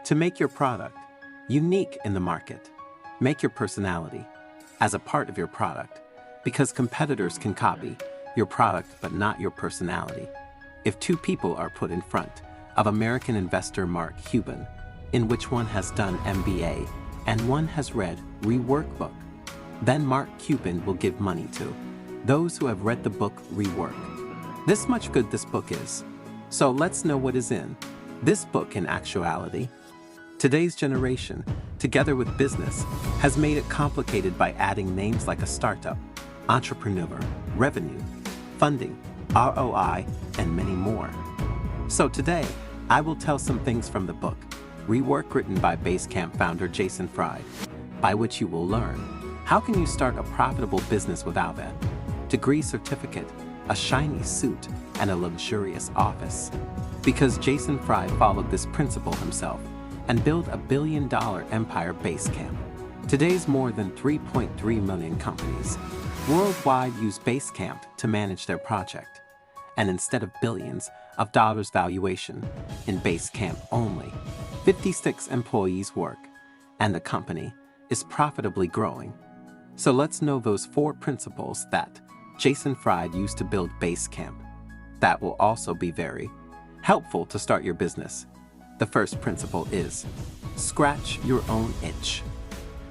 To make your product unique in the market, make your personality as a part of your product, because competitors can copy your product but not your personality. If two people are put in front of American investor Mark Cuban, in which one has done MBA and one has read Rework book, then Mark Cuban will give money to those who have read the book Rework. This much good this book is. So let's know what is in this book in actuality. Today's generation, together with business, has made it complicated by adding names like a startup, entrepreneur, revenue, funding, ROI, and many more. So today, I will tell some things from the book, Rework, written by Basecamp founder Jason Fried, by which you will learn how can you start a profitable business without a degree certificate, a shiny suit, and a luxurious office. Because Jason Fried followed this principle himself and built a billion-dollar empire Basecamp. Today's more than 3.3 million companies worldwide use Basecamp to manage their project. And instead of billions of dollars valuation, in Basecamp only 56 employees work, and the company is profitably growing. So let's know those 4 principles that Jason Fried used to build Basecamp. That will also be very helpful to start your business. The first principle is scratch your own itch.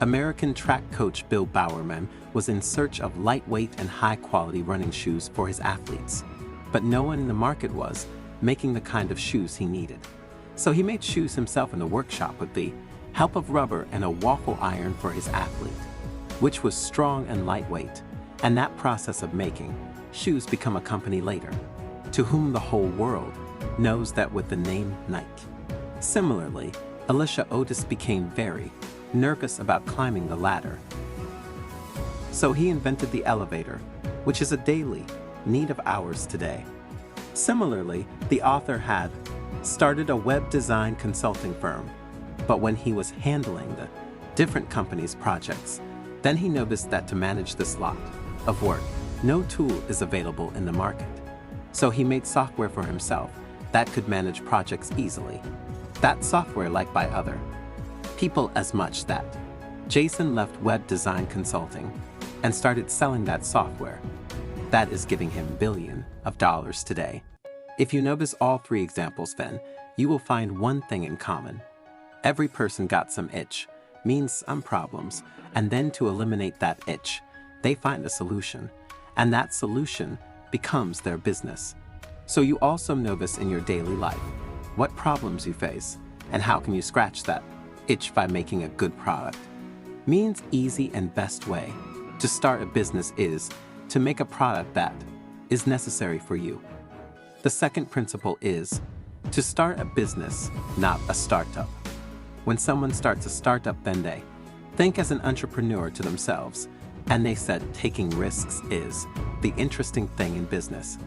American track coach Bill Bowerman was in search of lightweight and high-quality running shoes for his athletes, but no one in the market was making the kind of shoes he needed. So he made shoes himself in the workshop with the help of rubber and a waffle iron for his athlete, which was strong and lightweight, and that process of making shoes become a company later, to whom the whole world knows that with the name Nike. Similarly, Alicia Otis became very nervous about climbing the ladder. So he invented the elevator, which is a daily need of ours today. Similarly, the author had started a web design consulting firm, but when he was handling the different companies' projects, then he noticed that to manage this lot of work, no tool is available in the market. So he made software for himself that could manage projects easily. That software liked by other people as much that Jason left web design consulting and started selling that software. That is giving him billions of dollars today. If you notice all 3 examples, then you will find one thing in common. Every person got some itch, means some problems, and then to eliminate that itch, they find a solution, and that solution becomes their business. So you also notice in your daily life what problems you face and how can you scratch that itch by making a good product. Means easy and best way to start a business is to make a product that is necessary for you. The second principle is to start a business, not a startup. When someone starts a startup, then they think as an entrepreneur to themselves, and they said taking risks is the interesting thing in business.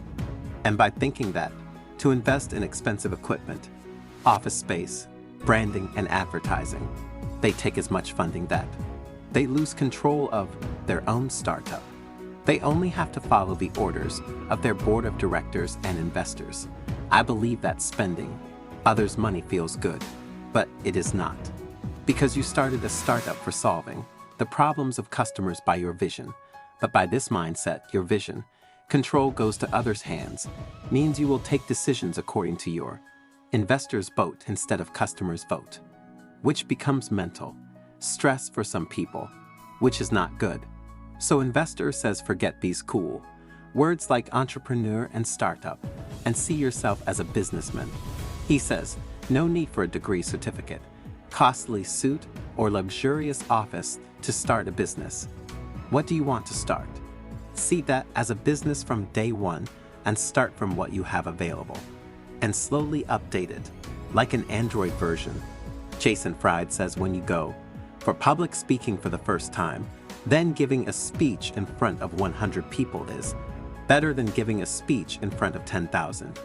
And by thinking that to invest in expensive equipment, office space, branding, and advertising, they take as much funding that they lose control of their own startup. They only have to follow the orders of their board of directors and investors. I believe that spending others' money feels good, but it is not. Because you started a startup for solving the problems of customers by your vision, but by this mindset, your vision, control goes to others' hands, means you will take decisions according to your investors' vote instead of customers' vote, which becomes mental stress for some people, which is not good. So investor says forget these cool words like entrepreneur and startup, and see yourself as a businessman. He says, no need for a degree certificate, costly suit, or luxurious office to start a business. What do you want to start? See that as a business from day one and start from what you have available, and slowly update it, like an Android version. Jason Fried says when you go for public speaking for the first time, then giving a speech in front of 100 people is better than giving a speech in front of 10,000.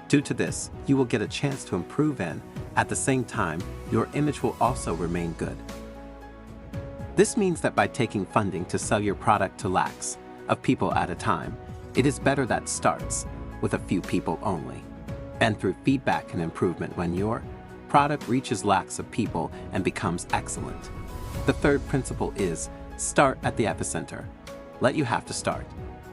Due to this, you will get a chance to improve and, at the same time, your image will also remain good. This means that by taking funding to sell your product to lakhs of people at a time, it is better that starts with a few people only. And through feedback and improvement when your product reaches lakhs of people and becomes excellent. The third principle is start at the epicenter. Let you have to start.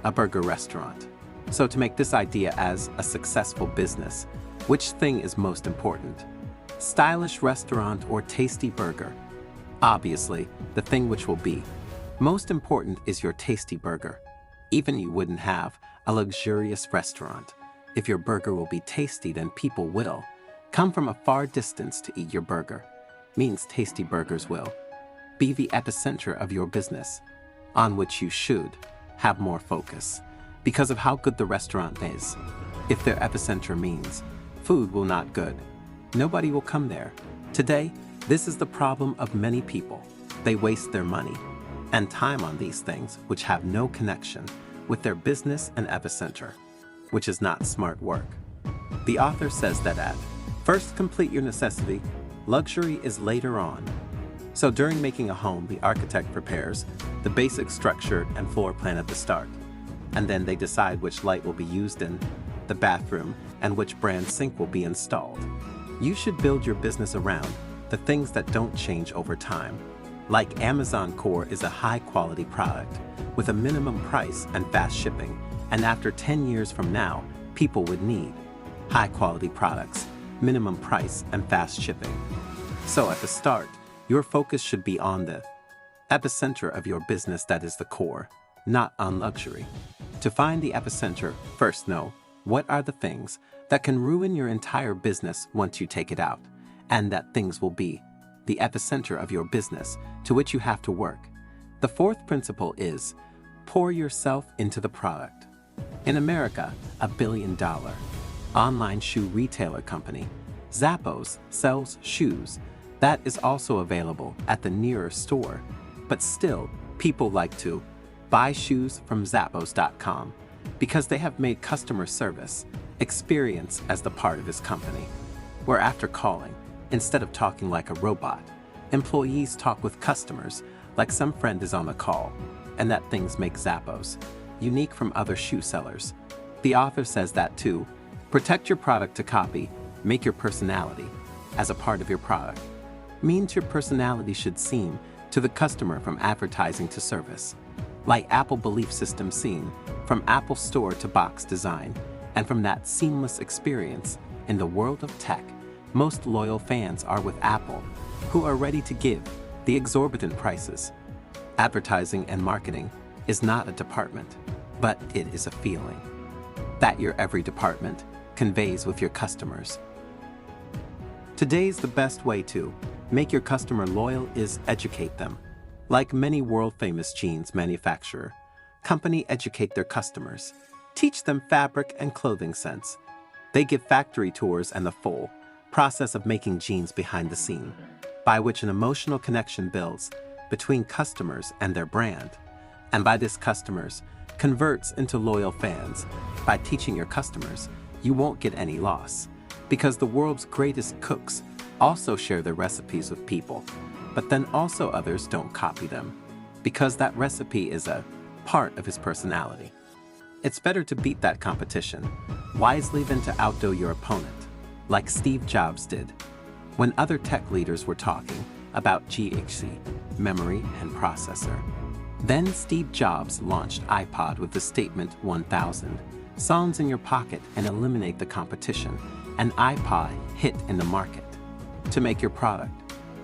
A burger restaurant. So to make this idea as a successful business, which thing is most important? Stylish restaurant or tasty burger? Obviously, the thing which will be most important is your tasty burger. Even you wouldn't have a luxurious restaurant. If your burger will be tasty, then people will come from a far distance to eat your burger. Means tasty burgers will be the epicenter of your business, on which you should have more focus because of how good the restaurant is. If their epicenter means food will not good, nobody will come there. Today, this is the problem of many people. They waste their money and time on these things which have no connection with their business and epicenter, which is not smart work. The author says that at first complete your necessity, luxury is later on. So during making a home, the architect prepares the basic structure and floor plan at the start, and then they decide which light will be used in the bathroom and which brand sink will be installed. You should build your business around the things that don't change over time. Like Amazon Core is a high-quality product with a minimum price and fast shipping, and after 10 years from now, people would need high-quality products, minimum price, and fast shipping. So at the start, your focus should be on the epicenter of your business, that is the core, not on luxury. To find the epicenter, first know what are the things that can ruin your entire business once you take it out, and that things will be the epicenter of your business to which you have to work. The fourth principle is pour yourself into the product. In America, $1 billion online shoe retailer company, Zappos, sells shoes that is also available at the nearer store, but still people like to buy shoes from Zappos.com because they have made customer service experience as the part of his company, where after calling, instead of talking like a robot, employees talk with customers like some friend is on the call, and that things make Zappos unique from other shoe sellers. The author says that too, protect your product to copy, make your personality as a part of your product. Means your personality should seem to the customer from advertising to service. Like Apple belief system seen from Apple Store to box design, and from that seamless experience in the world of tech, most loyal fans are with Apple, who are ready to give the exorbitant prices. Advertising and marketing is not a department, but it is a feeling that your every department conveys with your customers. Today's the best way to make your customer loyal is educate them. Like many world-famous jeans manufacturer, company educate their customers, teach them fabric and clothing sense. They give factory tours and the full process of making jeans behind the scene, by which an emotional connection builds between customers and their brand, and by this customers converts into loyal fans. By teaching your customers, you won't get any loss, because the world's greatest cooks also share their recipes with people, but then also others don't copy them, because that recipe is a part of his personality. It's better to beat that competition wisely than to outdo your opponent, like Steve Jobs did when other tech leaders were talking about GHC, memory and processor. Then Steve Jobs launched iPod with the statement 1000 songs in your pocket and eliminate the competition, and iPod hit in the market. To make your product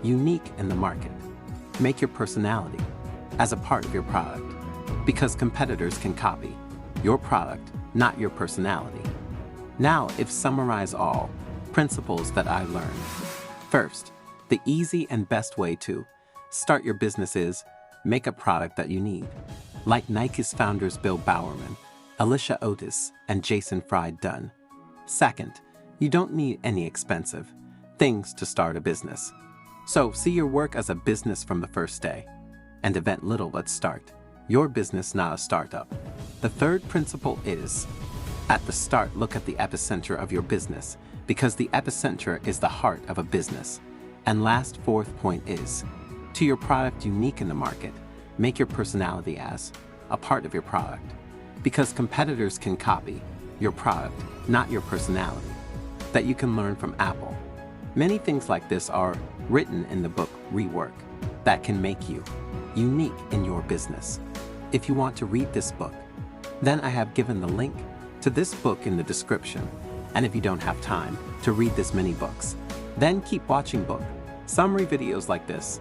unique in the market, make your personality as a part of your product, because competitors can copy your product, not your personality. Now, if summarize all principles that I learned. First, the easy and best way to start your business is make a product that you need. Like Nike's founders Bill Bowerman, Alicia Otis, and Jason Fried done. Second, you don't need any expensive things to start a business. So see your work as a business from the first day. And event little, let's start your business, not a startup. The third principle is, at the start, look at the epicenter of your business, because the epicenter is the heart of a business. And last, fourth point is, to your product unique in the market, make your personality as a part of your product, because competitors can copy your product, not your personality. That you can learn from Apple, Many things like this are written in the book Rework that can make you unique in your business. If you want to read this book, then I have given the link to this book in the description. And if you don't have time to read this many books, then keep watching book summary videos like this